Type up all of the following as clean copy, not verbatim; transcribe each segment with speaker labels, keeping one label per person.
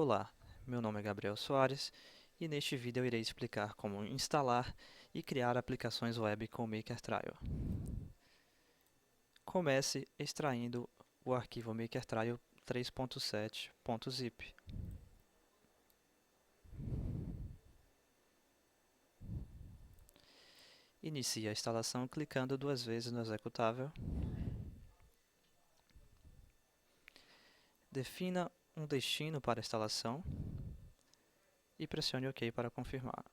Speaker 1: Olá, meu nome é Gabriel Soares e neste vídeo eu irei explicar como instalar e criar aplicações web com o MakerTrial. Comece extraindo o arquivo MakerTrial 3.7.zip. Inicie a instalação clicando duas vezes no executável. Defina um destino para a instalação e pressione OK para confirmar.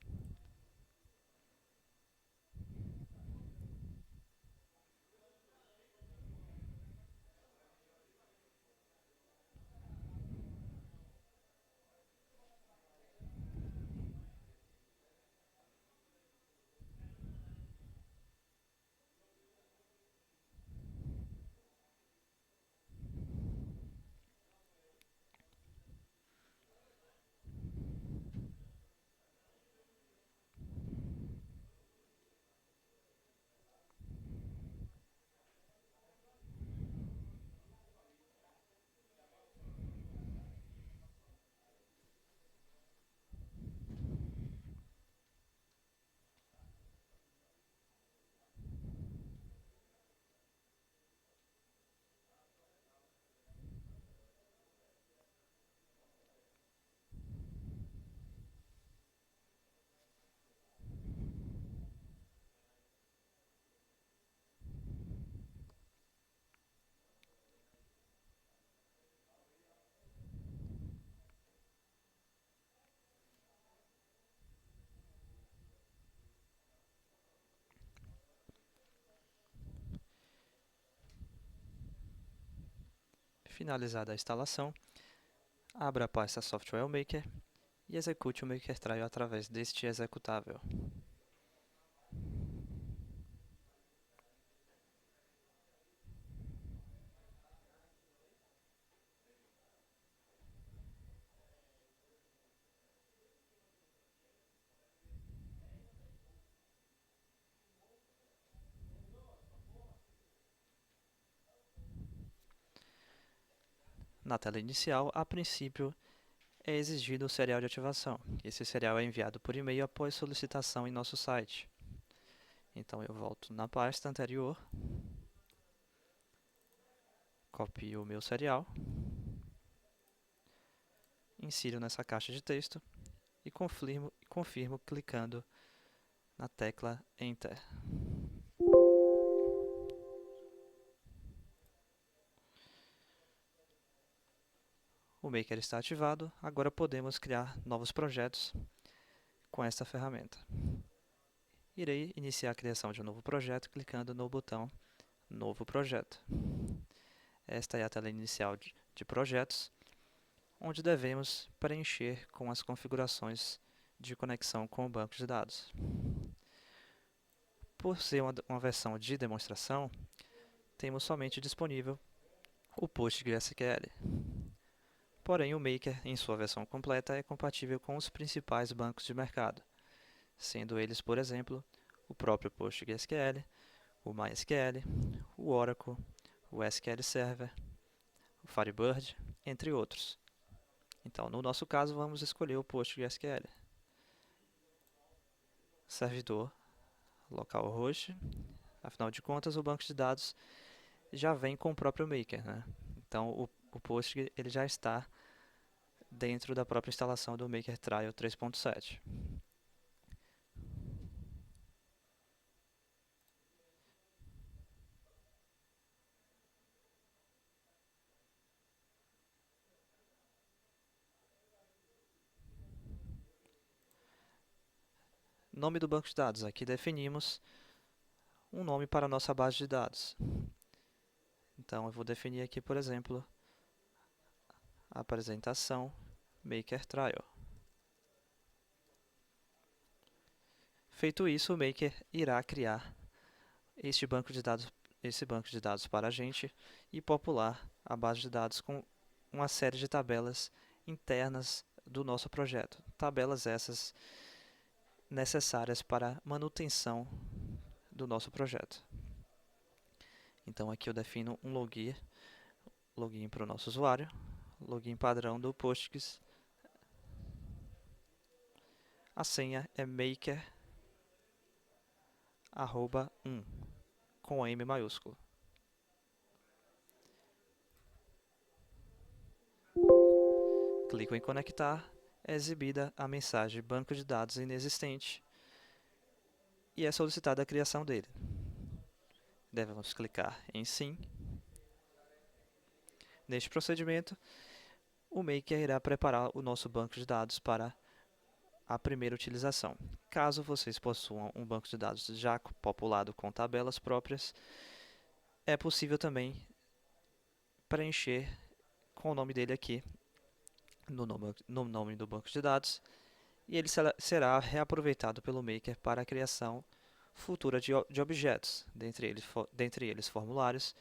Speaker 1: Finalizada a instalação, abra a pasta Software Maker e execute o MakerTrial através deste executável. Na tela inicial, a princípio, é exigido o serial de ativação. Esse serial é enviado por e-mail após solicitação em nosso site. Então eu volto na pasta anterior, copio o meu serial, insiro nessa caixa de texto e confirmo clicando na tecla Enter. O Maker está ativado, agora podemos criar novos projetos com esta ferramenta. Irei iniciar a criação de um novo projeto clicando no botão Novo Projeto. Esta é a tela inicial de projetos, onde devemos preencher com as configurações de conexão com o banco de dados. Por ser uma versão de demonstração, temos somente disponível o PostgreSQL. Porém, o Maker, em sua versão completa, é compatível com os principais bancos de mercado, sendo eles, por exemplo, o próprio PostgreSQL, o MySQL, o Oracle, o SQL Server, o Firebird, entre outros. Então, no nosso caso, vamos escolher o PostgreSQL. Servidor, localhost, afinal de contas, o banco de dados já vem com o próprio Maker, né? Então, o Postgre ele já está dentro da própria instalação do MakerTrial 3.7. Nome do banco de dados. Aqui definimos um nome para a nossa base de dados. Então, eu vou definir aqui, por exemplo, apresentação MakerTrial. Feito isso, o Maker irá criar esse banco de dados para a gente e popular a base de dados com uma série de tabelas internas do nosso projeto. Tabelas essas necessárias para a manutenção do nosso projeto. Então aqui eu defino um login para o nosso usuário, login padrão do Postgres A senha é maker@1 com M maiúsculo. Clico em conectar, é exibida a mensagem banco de dados inexistente e é solicitada a criação dele. Devemos clicar em sim. Neste procedimento, o Maker irá preparar o nosso banco de dados para a primeira utilização. Caso vocês possuam um banco de dados já populado com tabelas próprias, é possível também preencher com o nome dele aqui no nome do banco de dados, e ele será reaproveitado pelo Maker para a criação futura de objetos, dentre eles formulários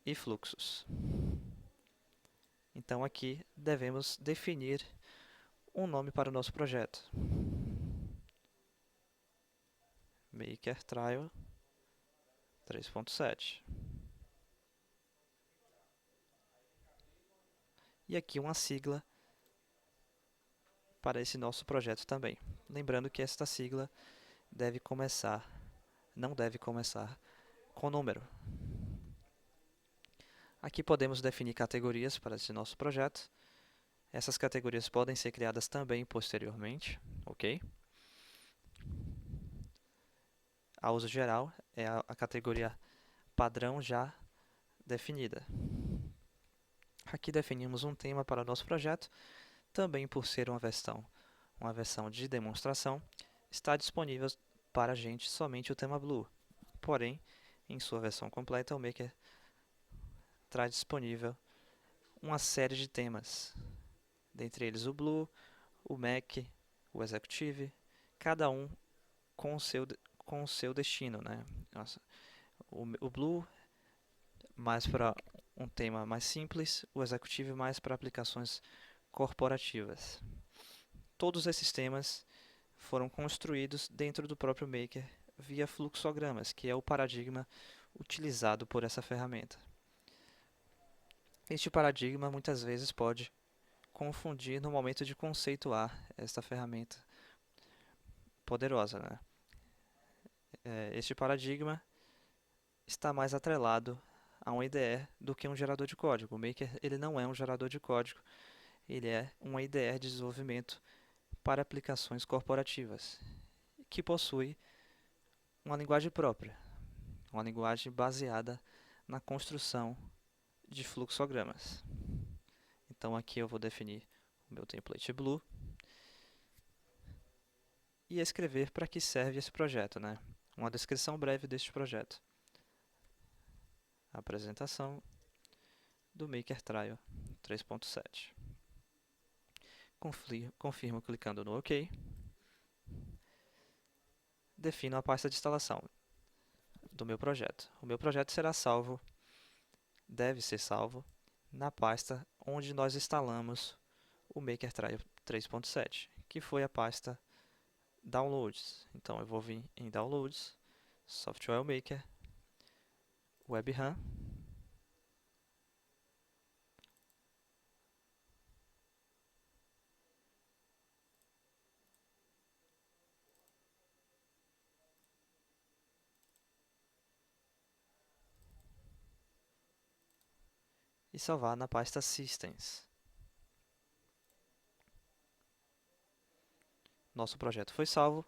Speaker 1: e fluxos. Então aqui devemos definir um nome para o nosso projeto. Maker Trial 3.7. E aqui uma sigla para esse nosso projeto também. Lembrando que esta sigla não deve começar com número. Aqui podemos definir categorias para esse nosso projeto. Essas categorias podem ser criadas também posteriormente, ok? A uso geral é a categoria padrão já definida. Aqui definimos um tema para o nosso projeto, também por ser uma versão de demonstração, está disponível para a gente somente o tema Blue. Porém, em sua versão completa, o Maker traz disponível uma série de temas, dentre eles o Blue, o Mac, o Executive, cada um com o seu destino, né? O Blue mais para um tema mais simples, o Executive mais para aplicações corporativas. Todos esses temas foram construídos dentro do próprio Maker via fluxogramas, que é o paradigma utilizado por essa ferramenta. Este paradigma muitas vezes pode confundir no momento de conceituar esta ferramenta poderosa, né? Este paradigma está mais atrelado a um IDE do que um gerador de código. O Maker ele não é um gerador de código, ele é um IDE de desenvolvimento para aplicações corporativas, que possui uma linguagem própria, uma linguagem baseada na construção de fluxogramas. Então aqui eu vou definir o meu template Blue e escrever para que serve esse projeto, né? Uma descrição breve deste projeto. Apresentação do Maker Trial 3.7. Confirmo clicando no OK. Defino a pasta de instalação do meu projeto. O meu projeto deve ser salvo na pasta onde nós instalamos o Maker Trial 3.7, que foi a pasta Downloads. Então eu vou vir em Downloads, Software Maker, WebRAM, e salvar na pasta Systems. Nosso projeto foi salvo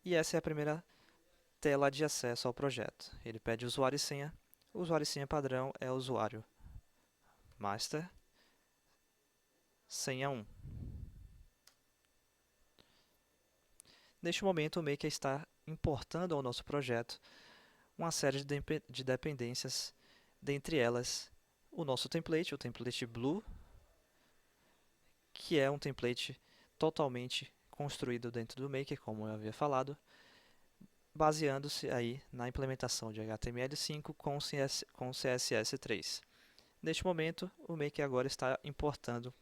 Speaker 1: e essa é a primeira tela de acesso ao projeto. Ele pede usuário e senha. O usuário e senha padrão é o usuário master, senha 1. Neste momento, o Maker está importando ao nosso projeto uma série de dependências, dentre elas o nosso template, o template Blue, que é um template totalmente construído dentro do Maker, como eu havia falado, baseando-se aí na implementação de HTML5 com CSS3. Neste momento, o Maker agora está importando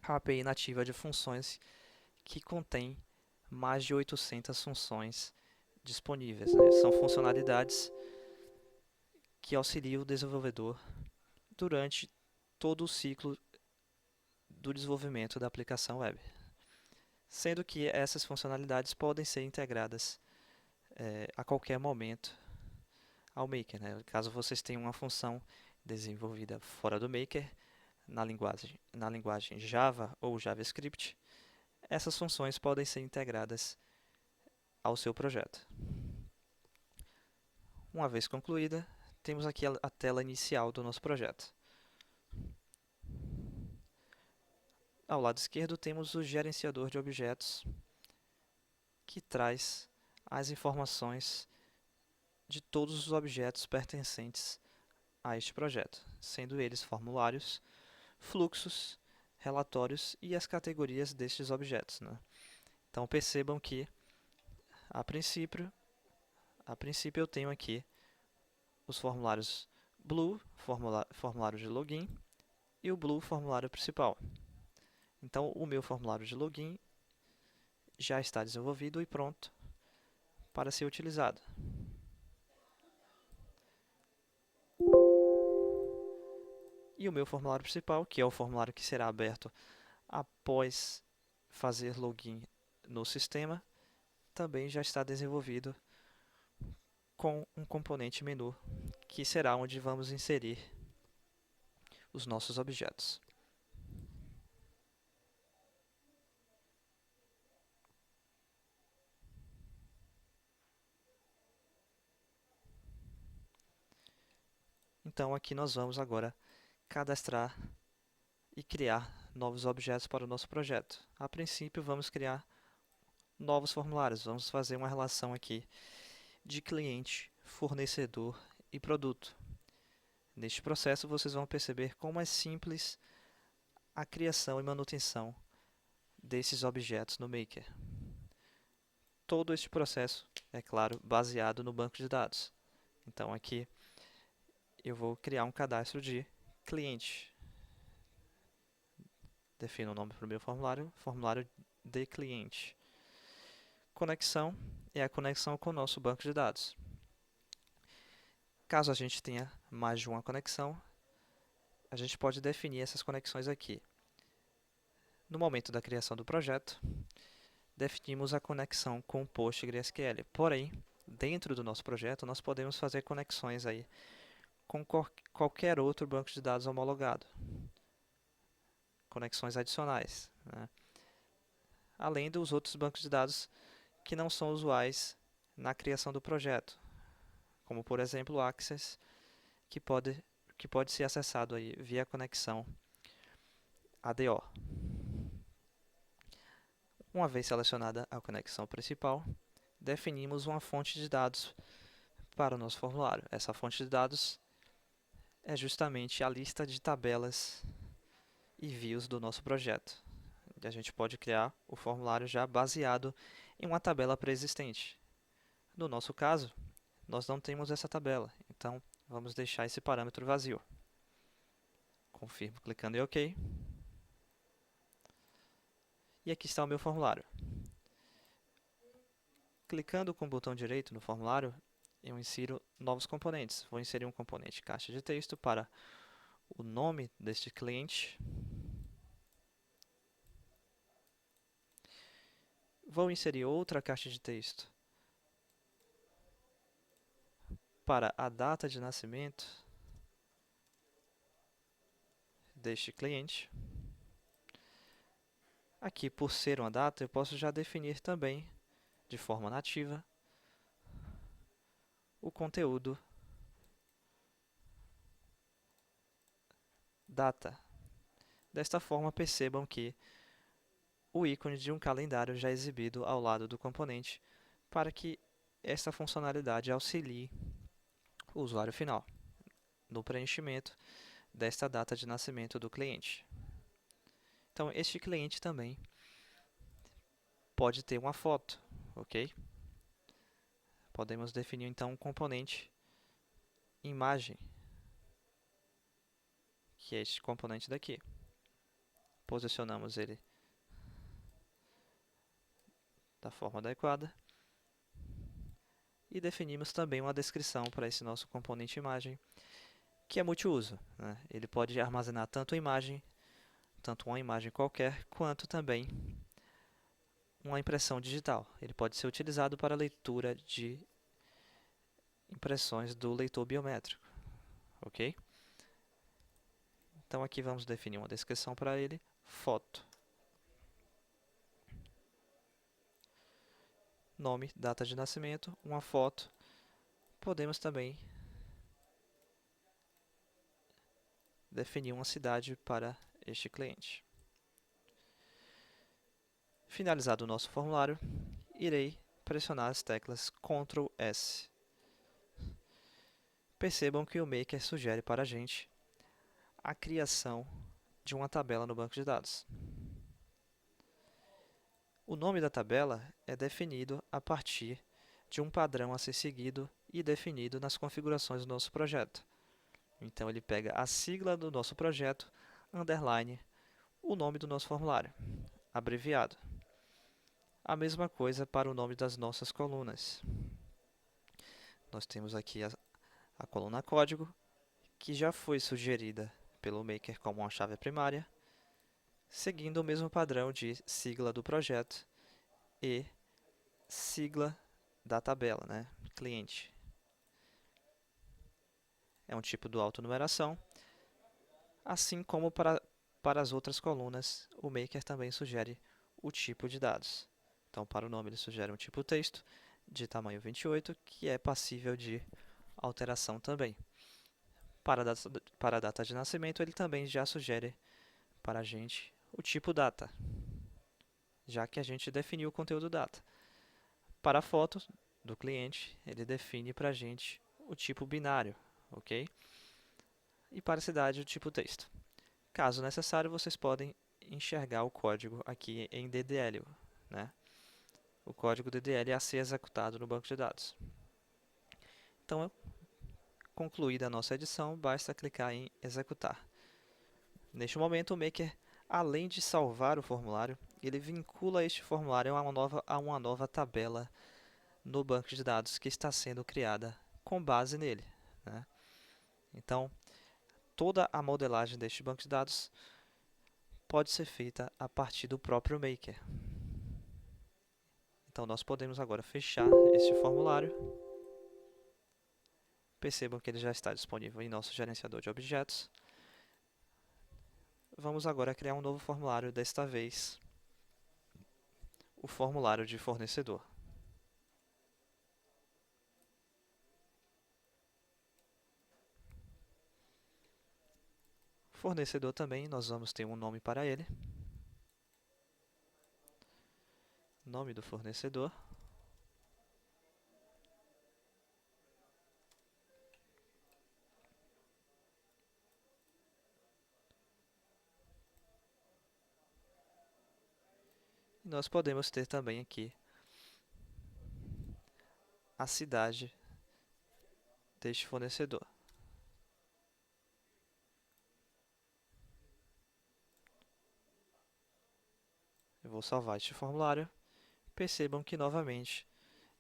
Speaker 1: a API nativa de funções que contém mais de 800 funções disponíveis, né? São funcionalidades que auxiliam o desenvolvedor durante todo o ciclo do desenvolvimento da aplicação web. sendo que essas funcionalidades podem ser integradas a qualquer momento ao Maker, né? Caso vocês tenham uma função desenvolvida fora do Maker, na linguagem Java ou JavaScript, essas funções podem ser integradas ao seu projeto. Uma vez concluída, temos aqui a tela inicial do nosso projeto. Ao lado esquerdo temos o gerenciador de objetos, que traz as informações de todos os objetos pertencentes a este projeto, sendo eles formulários, fluxos, relatórios e as categorias destes objetos, né? Então percebam que, a princípio eu tenho aqui os formulários Blue, formulário de login, e o Blue, formulário principal. Então o meu formulário de login já está desenvolvido e pronto para ser utilizado. E o meu formulário principal, que é o formulário que será aberto após fazer login no sistema, também já está desenvolvido com um componente menu, que será onde vamos inserir os nossos objetos. Então aqui nós vamos agora cadastrar e criar novos objetos para o nosso projeto. A princípio vamos criar novos formulários, vamos fazer uma relação aqui de cliente, fornecedor e produto. Neste processo vocês vão perceber como é simples a criação e manutenção desses objetos no Maker. Todo este processo, é claro, baseado no banco de dados. Então aqui eu vou criar um cadastro de cliente. Defino o nome para o meu formulário, formulário de cliente. Conexão é a conexão com o nosso banco de dados. Caso a gente tenha mais de uma conexão, a gente pode definir essas conexões aqui. No momento da criação do projeto, definimos a conexão com o PostgreSQL. Porém, dentro do nosso projeto, nós podemos fazer conexões aí com qualquer outro banco de dados homologado. Conexões adicionais, né? Além dos outros bancos de dados que não são usuais na criação do projeto, como por exemplo o Access, que pode ser acessado aí via conexão ADO. Uma vez selecionada a conexão principal, definimos uma fonte de dados para o nosso formulário. Essa fonte de dados é justamente a lista de tabelas e views do nosso projeto. A gente pode criar o formulário já baseado em uma tabela pré-existente. No nosso caso, nós não temos essa tabela, então vamos deixar esse parâmetro vazio. Confirmo clicando em OK. E aqui está o meu formulário. Clicando com o botão direito no formulário, eu insiro novos componentes. Vou inserir um componente caixa de texto para o nome deste cliente. Vou inserir outra caixa de texto para a data de nascimento deste cliente. Aqui, por ser uma data, eu posso já definir também, de forma nativa, o conteúdo data. Desta forma, percebam que o ícone de um calendário já é exibido ao lado do componente para que esta funcionalidade auxilie o usuário final no preenchimento desta data de nascimento do cliente. Então, este cliente também pode ter uma foto, ok? Podemos definir então um componente imagem, que é este componente daqui. Posicionamos ele da forma adequada e definimos também uma descrição para esse nosso componente imagem, que é multiuso, né? Ele pode armazenar tanto uma imagem qualquer, quanto também uma impressão digital. Ele pode ser utilizado para leitura de impressões do leitor biométrico, ok? Então aqui vamos definir uma descrição para ele, foto. Nome, data de nascimento, uma foto. Podemos também definir uma cidade para este cliente. Finalizado o nosso formulário, irei pressionar as teclas Ctrl S. Percebam que o Maker sugere para a gente a criação de uma tabela no banco de dados. O nome da tabela é definido a partir de um padrão a ser seguido e definido nas configurações do nosso projeto. Então ele pega a sigla do nosso projeto, underline, o nome do nosso formulário, abreviado. A mesma coisa para o nome das nossas colunas. Nós temos aqui a coluna código, que já foi sugerida pelo Maker como uma chave primária, seguindo o mesmo padrão de sigla do projeto e sigla da tabela, né? Cliente. É um tipo do autonumeração. Assim como para as outras colunas, o Maker também sugere o tipo de dados. Então, para o nome, ele sugere um tipo texto de tamanho 28, que é passível de alteração também. Para a data de nascimento, ele também já sugere para a gente o tipo data, já que a gente definiu o conteúdo data. Para a foto do cliente, ele define para a gente o tipo binário, ok? E para a cidade, o tipo texto. Caso necessário, vocês podem enxergar o código aqui em DDL, né? O código DDL a ser executado no banco de dados. Então, concluída a nossa edição, basta clicar em executar. Neste momento, o Maker, além de salvar o formulário, ele vincula este formulário a uma nova tabela no banco de dados que está sendo criada com base nele, né? Então, toda a modelagem deste banco de dados pode ser feita a partir do próprio Maker. Então, nós podemos agora fechar este formulário. Percebam que ele já está disponível em nosso gerenciador de objetos. Vamos agora criar um novo formulário, desta vez o formulário de fornecedor. Fornecedor também, nós vamos ter um nome para ele. Nome do fornecedor. E nós podemos ter também aqui a cidade deste fornecedor. Eu vou salvar este formulário. Percebam que, novamente,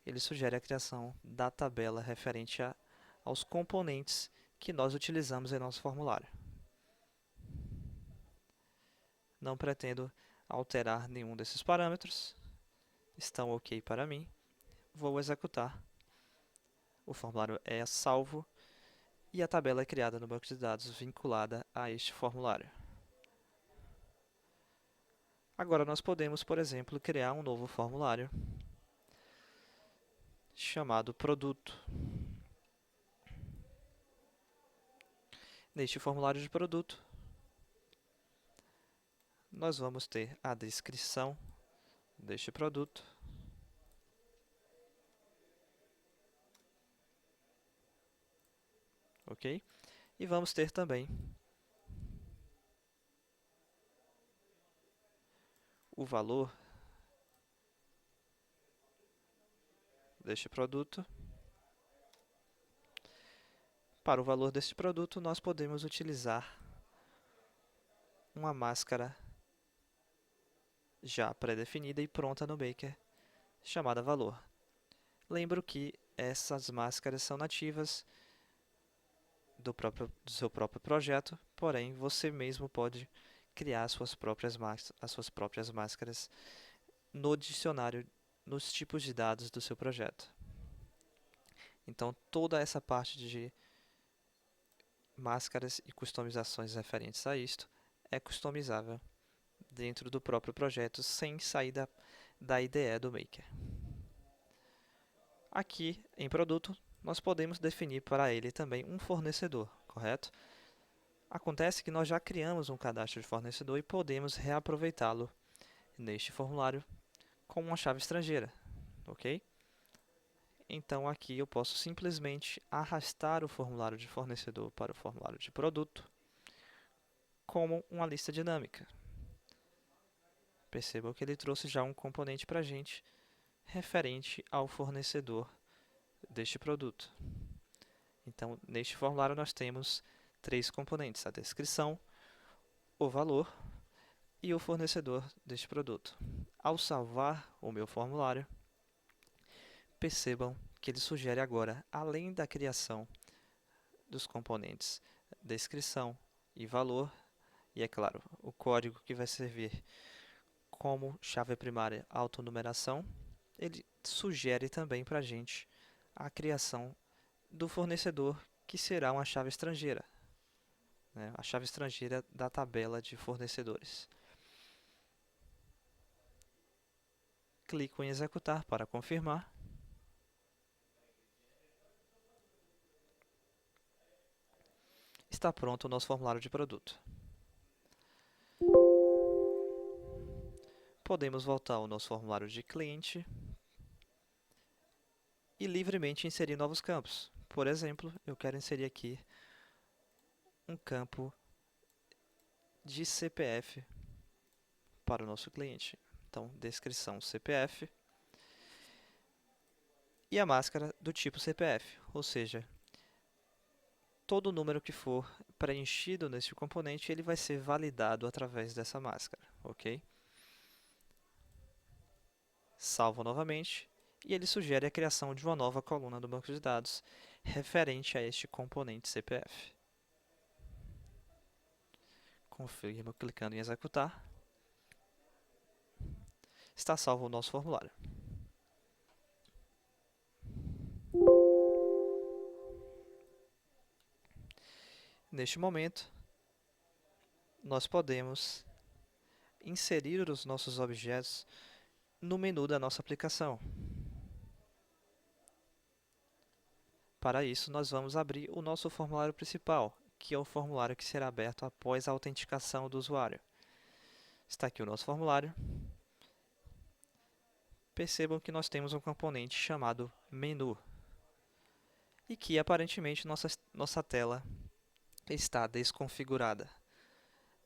Speaker 1: ele sugere a criação da tabela referente aos componentes que nós utilizamos em nosso formulário. Não pretendo alterar nenhum desses parâmetros. Estão ok para mim. Vou executar. O formulário é salvo e a tabela é criada no banco de dados vinculada a este formulário. Agora nós podemos, por exemplo, criar um novo formulário chamado produto. Neste formulário de produto, nós vamos ter a descrição deste produto, ok? E vamos ter também o valor deste produto. Para o valor deste produto, nós podemos utilizar uma máscara já pré-definida e pronta no Maker, chamada valor. Lembro que essas máscaras são nativas do seu próprio projeto, porém você mesmo pode criar as suas próprias máscaras no dicionário, nos tipos de dados do seu projeto. Então, toda essa parte de máscaras e customizações referentes a isto é customizável dentro do próprio projeto sem sair da IDE do Maker. Aqui, em produto, nós podemos definir para ele também um fornecedor, correto? Acontece que nós já criamos um cadastro de fornecedor e podemos reaproveitá-lo neste formulário com uma chave estrangeira, ok? Então aqui eu posso simplesmente arrastar o formulário de fornecedor para o formulário de produto como uma lista dinâmica. Percebam que ele trouxe já um componente para a gente referente ao fornecedor deste produto. Então, neste formulário nós temos 3 componentes: a descrição, o valor e o fornecedor deste produto. Ao salvar o meu formulário, percebam que ele sugere agora, além da criação dos componentes descrição e valor, e é claro, o código que vai servir como chave primária autonumeração, ele sugere também para a gente a criação do fornecedor, que será uma chave estrangeira, né? A chave estrangeira da tabela de fornecedores. Clico em executar para confirmar. Está pronto o nosso formulário de produto. Podemos voltar ao nosso formulário de cliente e livremente inserir novos campos. Por exemplo, eu quero inserir aqui um campo de CPF para o nosso cliente. Então, descrição CPF e a máscara do tipo CPF, ou seja, todo número que for preenchido nesse componente, ele vai ser validado através dessa máscara, ok? Salvo novamente, e ele sugere a criação de uma nova coluna do banco de dados referente a este componente CPF. Confirmo clicando em executar. Está salvo o nosso formulário. Neste momento, nós podemos inserir os nossos objetos no menu da nossa aplicação. Para isso, nós vamos abrir o nosso formulário principal, que é o formulário que será aberto após a autenticação do usuário. Está aqui o nosso formulário. Percebam que nós temos um componente chamado menu e que aparentemente nossa tela está desconfigurada.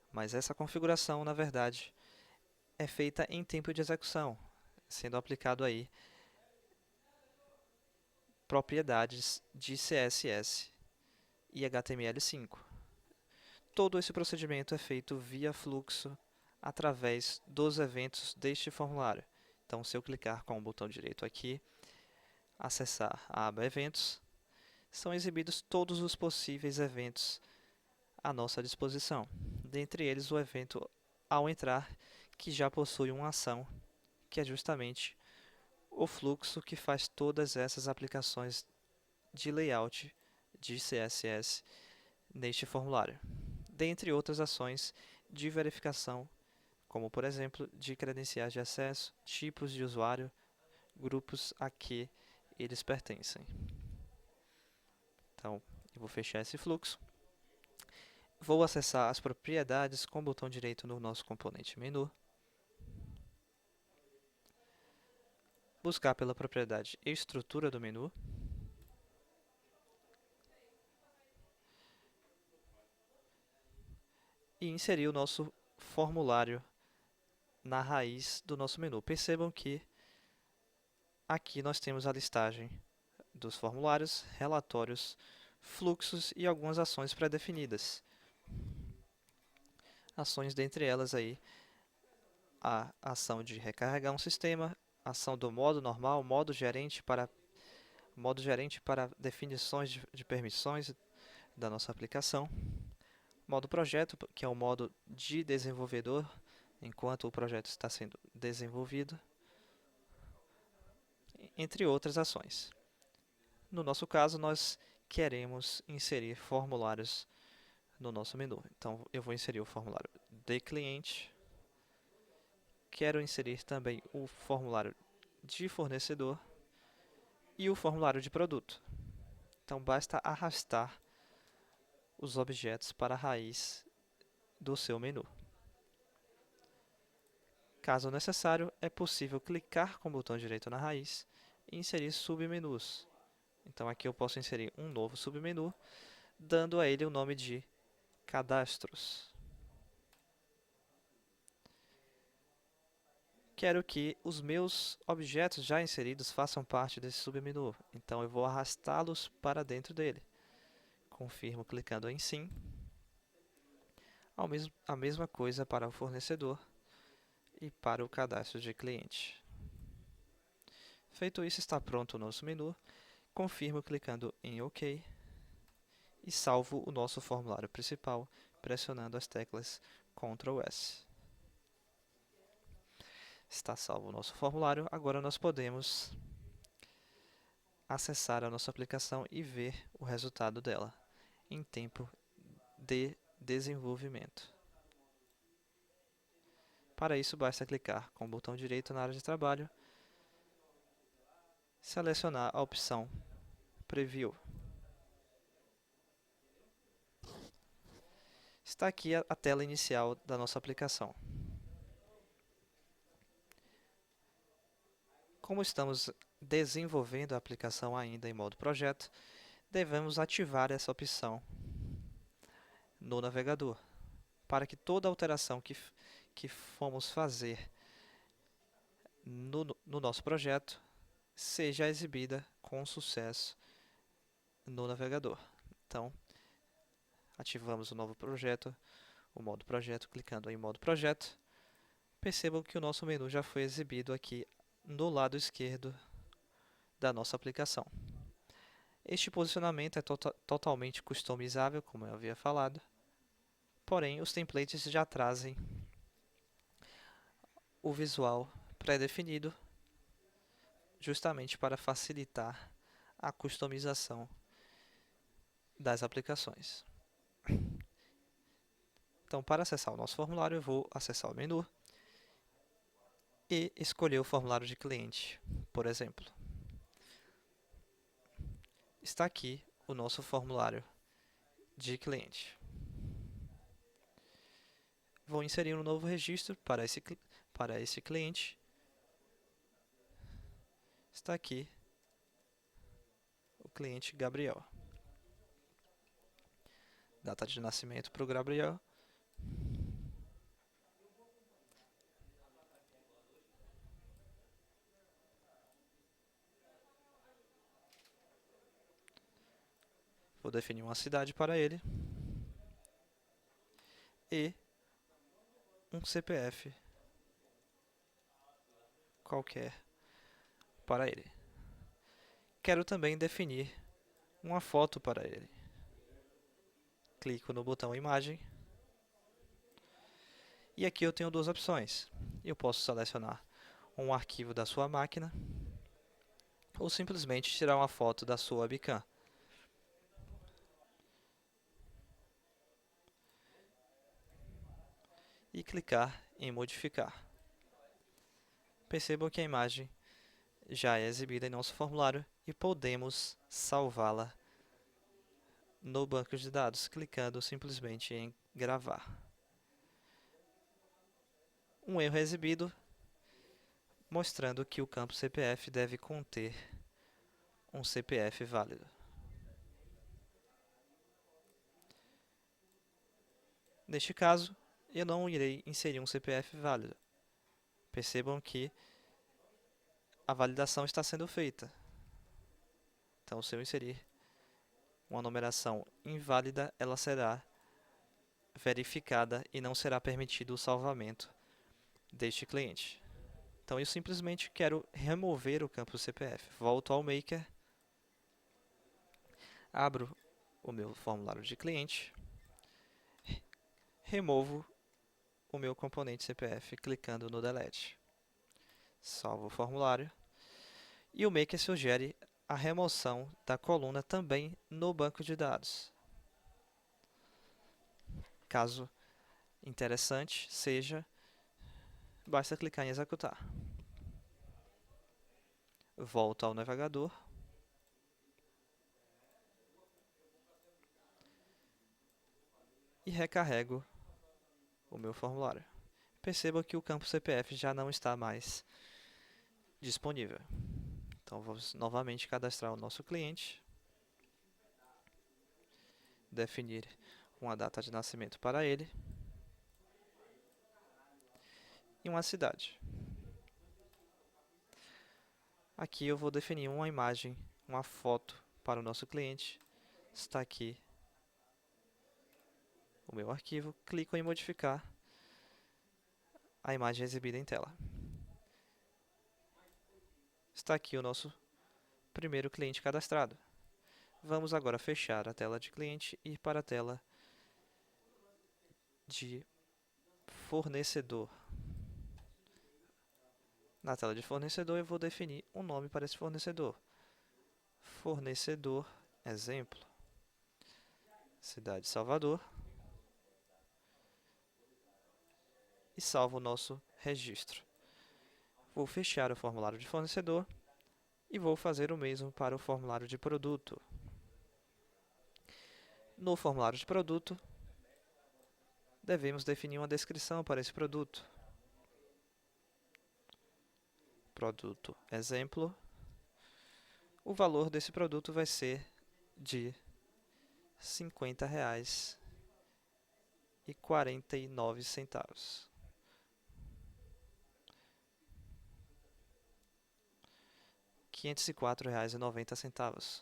Speaker 1: Mas essa configuração, na verdade, é feita em tempo de execução, sendo aplicado aí propriedades de CSS e HTML5. Todo esse procedimento é feito via fluxo através dos eventos deste formulário. Então, se eu clicar com o botão direito aqui, acessar a aba Eventos, são exibidos todos os possíveis eventos à nossa disposição. Dentre eles, o evento ao entrar, que já possui uma ação, que é justamente o fluxo que faz todas essas aplicações de layout de CSS neste formulário, dentre outras ações de verificação, como por exemplo, de credenciais de acesso, tipos de usuário, grupos a que eles pertencem. Então, eu vou fechar esse fluxo. Vou acessar as propriedades com o botão direito no nosso componente menu. Buscar pela propriedade estrutura do menu. E inserir o nosso formulário na raiz do nosso menu. Percebam que aqui nós temos a listagem dos formulários, relatórios, fluxos e algumas ações pré-definidas. Ações dentre elas aí, a ação de recarregar um sistema, ação do modo normal, modo gerente para definições de permissões da nossa aplicação, modo projeto, que é o modo de desenvolvedor, enquanto o projeto está sendo desenvolvido, entre outras ações. No nosso caso, nós queremos inserir formulários no nosso menu. Então, eu vou inserir o formulário de cliente. Quero inserir também o formulário de fornecedor e o formulário de produto. Então, basta arrastar os objetos para a raiz do seu menu. Caso necessário, é possível clicar com o botão direito na raiz e inserir submenus. Então, aqui eu posso inserir um novo submenu, dando a ele o nome de cadastros. Quero que os meus objetos já inseridos façam parte desse submenu, então eu vou arrastá-los para dentro dele. Confirmo clicando em Sim. A mesma coisa para o fornecedor e para o cadastro de cliente. Feito isso, está pronto o nosso menu. Confirmo clicando em OK e salvo o nosso formulário principal pressionando as teclas Ctrl S. Está salvo o nosso formulário. Agora nós podemos acessar a nossa aplicação e ver o resultado dela em tempo de desenvolvimento. Para isso, basta clicar com o botão direito na área de trabalho, selecionar a opção Preview. Está aqui a tela inicial da nossa aplicação. Como estamos desenvolvendo a aplicação ainda em modo projeto, devemos ativar essa opção no navegador, para que toda alteração que fomos fazer no nosso projeto seja exibida com sucesso no navegador. Então, ativamos o novo projeto, o modo projeto, clicando em modo projeto. Percebam que o nosso menu já foi exibido aqui no lado esquerdo da nossa aplicação. Este posicionamento é totalmente customizável, como eu havia falado, porém os templates já trazem o visual pré-definido, justamente para facilitar a customização das aplicações. Então, para acessar o nosso formulário, eu vou acessar o menu e escolher o formulário de cliente, por exemplo. Está aqui o nosso formulário de cliente. Vou inserir um novo registro para esse cliente. Está aqui o cliente Gabriel. Data de nascimento para o Gabriel. Vou definir uma cidade para ele. E um CPF qualquer para ele. Quero também definir uma foto para ele. Clico no botão Imagem. E aqui eu tenho duas opções. Eu posso selecionar um arquivo da sua máquina ou simplesmente tirar uma foto da sua webcam. E clicar em Modificar. Percebam que a imagem já é exibida em nosso formulário e podemos salvá-la no banco de dados, clicando simplesmente em Gravar. Um erro é exibido, mostrando que o campo CPF deve conter um CPF válido. Neste caso, eu não irei inserir um CPF válido. Percebam que a validação está sendo feita. Então, se eu inserir uma numeração inválida, ela será verificada e não será permitido o salvamento deste cliente. Então, eu simplesmente quero remover o campo CPF. Volto ao Maker, abro o meu formulário de cliente, removo o meu componente CPF clicando no Delete. Salvo o formulário E o Maker sugere a remoção da coluna também no banco de dados. Caso interessante seja, basta clicar em executar. Volto ao navegador. E recarrego o meu formulário. Perceba que o campo CPF já não está mais disponível. Então, vamos novamente cadastrar o nosso cliente. Definir uma data de nascimento para ele. E uma cidade. Aqui eu vou definir uma imagem, uma foto para o nosso cliente. Está aqui o meu arquivo. Clico em modificar a imagem exibida em tela. Está aqui o nosso primeiro cliente cadastrado. Vamos agora fechar a tela de cliente e ir para a tela de fornecedor. Na tela de fornecedor eu vou definir um nome para esse fornecedor. Fornecedor, exemplo, cidade de Salvador. E salvo o nosso registro. Vou fechar o formulário de fornecedor e vou fazer o mesmo para o formulário de produto. No formulário de produto, devemos definir uma descrição para esse produto. Produto exemplo. O valor desse produto vai ser de R$ 50,49. R$ 504,90.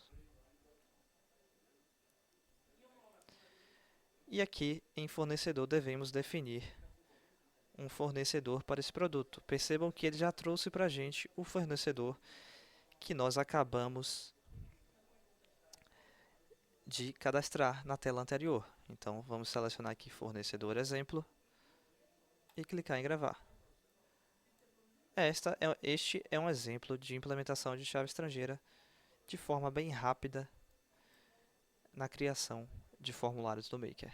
Speaker 1: E aqui em fornecedor devemos definir um fornecedor para esse produto. Percebam que ele já trouxe para a gente o fornecedor que nós acabamos de cadastrar na tela anterior. Então vamos selecionar aqui fornecedor exemplo e clicar em gravar. Este é um exemplo de implementação de chave estrangeira de forma bem rápida na criação de formulários do Maker.